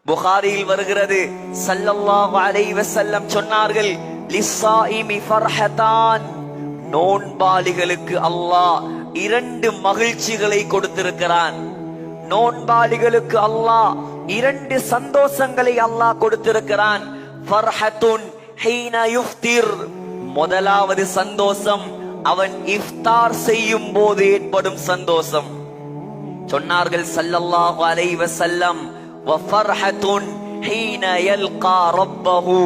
புகாரியில் வருகிறது, ஸல்லல்லாஹு அலைஹி வஸல்லம் சொன்னார்கள், லிஸ்ஸாயிமி ஃபர்ஹதான், நோன்பாளிகளுக்கு அல்லாஹ் 2 மகிழ்ச்சிகளை கொடுத்திருக்கிறான். நோன்பாளிகளுக்கு அல்லாஹ் 2 சந்தோஷங்களை அல்லாஹ் கொடுத்திருக்கிறான். ஃபர்ஹத்துன் ஹீன யுஃப்திர், முதலாவது சந்தோஷம் அவன் இஃப்தார் செய்யும் போது ஏற்படும் சந்தோஷம். சொன்னார்கள் ஸல்லல்லாஹு அலைஹி வஸல்லம், வஃபர்ஹத்துன் ஹீன யல்கா ரப்பஹு,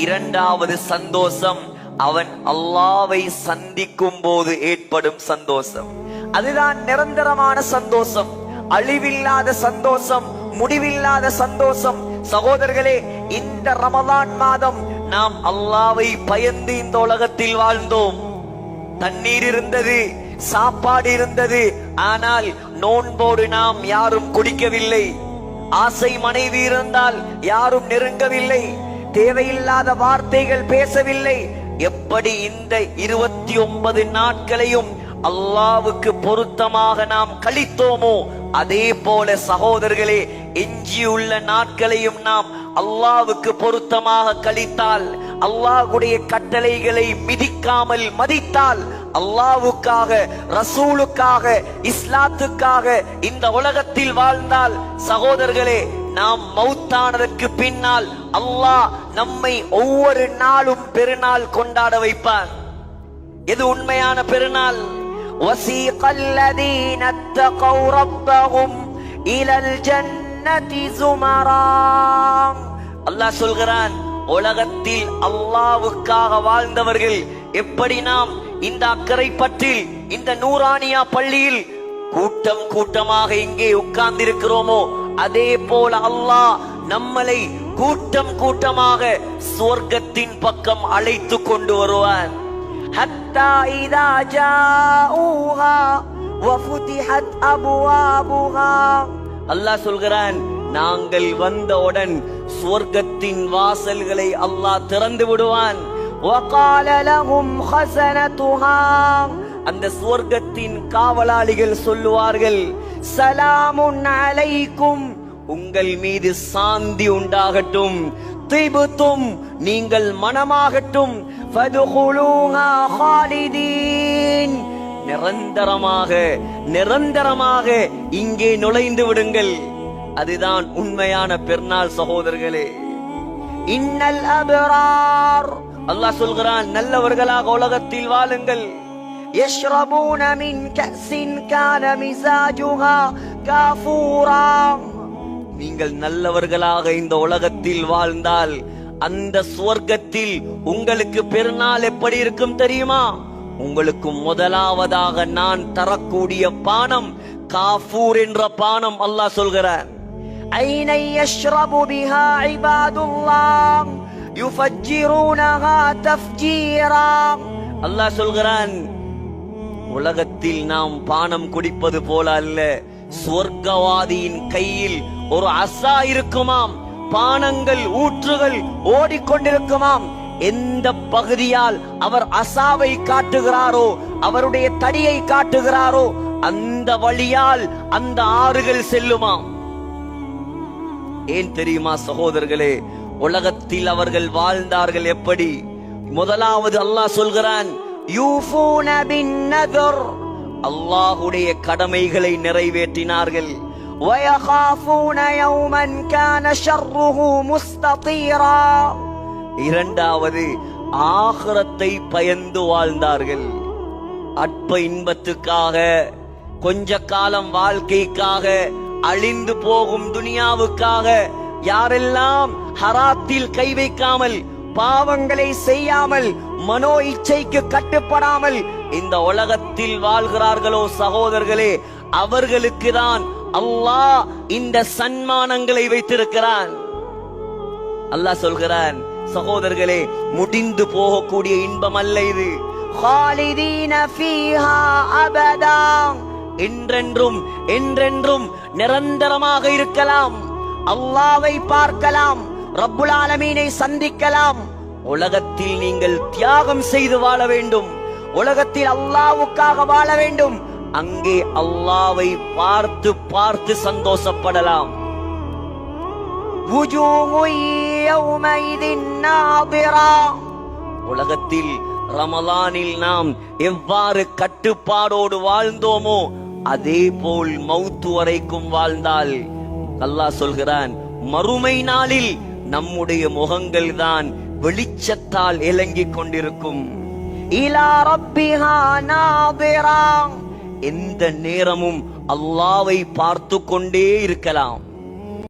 இரண்டாவது சந்தோஷம் அவன் அல்லாஹ்வை சந்திக்கும் போது ஏற்படும் சந்தோஷம். அதுதான் நிரந்தரமான சந்தோஷம், அழிவில்லாத சந்தோஷம், முடிவில்லாத சந்தோஷம். சகோதரர்களே, இந்த ரமலான் மாதம் நாம் அல்லாஹ்வை பயந்து இந்த உலகத்தில் வாழ்ந்தோம். தண்ணீர் இருந்தது, சாப்பாடு இருந்தது, ஆனால் நோன்போடு நாம் யாரும் குடிக்கவில்லை. ஆசை மனைவி இருந்தால் யாரும் நெருங்கவில்லை. தேவையில்லாத வார்த்தைகள் பேசவில்லை. எப்படி இந்த 29 நாட்களையும் அல்லாஹ்வுக்கு பொருத்தமாக நாம் கழித்தோமோ, அதே போல சகோதரர்களே, எஞ்சியுள்ள நாட்களையும் நாம் அல்லாஹ்வுக்கு பொருத்தமாக கழித்தால், அல்லாஹ்வுடைய கட்டளைகளை மிதிக்காமல் மதித்தால், அல்லாஹ்வுக்காக, ரசூலுக்காக, இஸ்லாத்துக்காக இந்த உலகத்தில் வாழ்ந்தால், சகோதரர்களே, நாம் மௌத்தானதற்கு பின்னால் அல்லாஹ் நம்மை ஒவ்வொரு நாளும் பெருநாள் கொண்டாட வைப்பார். எது உண்மையான பெருநாள்? وَسِيقَ الَّذِينَ اتَّقَوْا رَبَّهُمْ إِلَى الْجَنَّةِ زُمَرًا. அல்லாஹ் சொல்கிறான், உலகத்தில் அல்லாஹ்வுக்காக வாழ்ந்தவர்கள் எப்படி நாம் இந்த அக்கரைப்பற்றில், இந்த நூரானியா பள்ளியில் கூட்டம் கூட்டமாக இங்கே உட்கார்ந்திருக்கிறோமோ, அதே போல அல்லாஹ் நம்மளை கூட்டம் கூட்டமாக சுவர்க்கத்தின் பக்கம் அழைத்து கொண்டு வருவார். ஹத்தா இதா ஜாஊஹா வஃபுதிஹத் அப்வாபுஹா. அல்லாஹ் சொல்கிறான், நாங்கள் வந்தவுடன் சுவர்க்கத்தின் வாசல்களை அல்லாஹ் திறந்து விடுவான். வகால லஹும் ஹஸனதுஹா, அந்த சுவர்க்கத்தின் காவலாளிகள் சொல்லுவார்கள், சலாமுன் அலைக்கும், உங்கள் மீது சாந்தி உண்டாகட்டும். திபுத்தும், நீங்கள் மனமாகட்டும். ஃபதுகுலூஹா ஹாலிதீன், நிரந்தரமாக இங்கே நுழைந்து விடுங்கள். அதுதான் உண்மையான பெருநாள் சகோதரர்களே. இன்னல் அப்ரார், அல்லாஹ் சொல்கிறான், நல்லவர்களாக உலகத்தில் வாழுங்கள். يشربون من كأس كان مزاجها كافورا, நீங்கள் நல்லவர்களாக இந்த உலகத்தில் வாழ்ந்தால் அந்த சுவர்க்கத்தில் உங்களுக்கு பெருநாள் எப்படி இருக்கும் தெரியுமா? உங்களுக்கு முதலாவதாக நான் தரக்கூடிய பானம் காஃபூர் என்ற பானம். அல்லாஹ் சொல்கிறார், ஐனை யஷ்ரபு பிஹா இபாதுல்லாஹ் யுஃபஜ்ஜிரூனஹா தஃப்ஜீரா. அல்லாஹ் சொல்கிறான், உலகத்தில் நாம் பானம் குடிப்பது போல அல்ல, சொர்க்கவாதியின் கையில் ஒரு அசா இருக்குமாம், பானங்கள் ஊற்றுகள் ஓடிக்கொண்டிருக்குமாம். எந்த பகுதியால் அவர் அசாவை காட்டுகிறாரோ, அவருடைய தடியை காட்டுகிறாரோ, அந்த வழியால் அந்த ஆறுகள் செல்லுமாம். ஏன் தெரியுமா சகோதரர்களே? உலகத்தில் அவர்கள் வாழ்ந்தார்கள் எப்படி? முதலாவது அல்லாஹ் சொல்கிறான், யூஃபூன பின்னதர், அல்லாஹ்வுடைய கடமைகளை நிறைவேற்றினார்கள். வயகாஃபூன யௌமன் கான ஷர்ருஹு முஸ்ததீரா, இரண்டாவது ஆகிரத்தை பயந்து வாழ்ந்தார்கள். அற்ப இன்பத்துக்காக, கொஞ்ச காலம் வாழ்க்கைக்காக, அழிந்து போகும் துனியாவுக்காக யாரெல்லாம் ஹராத்தில் கை வைக்காமல், பாவங்களை செய்யாமல், மனோ இச்சைக்கு கட்டுப்படாமல் இந்த உலகத்தில் வாழ்கிறார்களோ சகோதரர்களே, அவர்களுக்கு தான் அல்லாஹ் இந்த சன்மானங்களை வைத்திருக்கிறான். அல்லாஹ் சொல்கிறான், சகோதரர்களே, முடிந்து போகக்கூடிய இன்பம் அல்ல இது. خالدين فيها أبدا, என்றென்றும் என்றென்றும் நிரந்தரமாக இருக்கலாம். அல்லாஹ்வை பார்க்கலாம், ரப்புல் ஆலமீனை சந்திக்கலாம். உலகத்தில் நீங்கள் தியாகம் செய்து வாழ வேண்டும். உலகத்தில் அல்லாஹ்வுக்காக வாழ வேண்டும். அங்கே அல்லாஹ்வை பார்த்து பார்த்து சந்தோஷப்படலாம். வுஜூஹுன் யௌமைதின் நாதிரா. உலகத்தில் ரமலானில் நாம் எவ்வாறு கட்டுப்பாடோடு வாழ்ந்தோமோ அதே போல் மௌத்து வரைக்கும் வாழ்ந்தால் அல்லாஹ் சொல்கிறான், மறுமை நாளில் நம்முடைய முகங்கள் தான் வெளிச்சத்தால் இலங்கிக் கொண்டிருக்கும். இலா ரப்பிஹா நாதிரா. எந்த நேரமும் அல்லாஹ்வை பார்த்து கொண்டே இருக்கலாம்.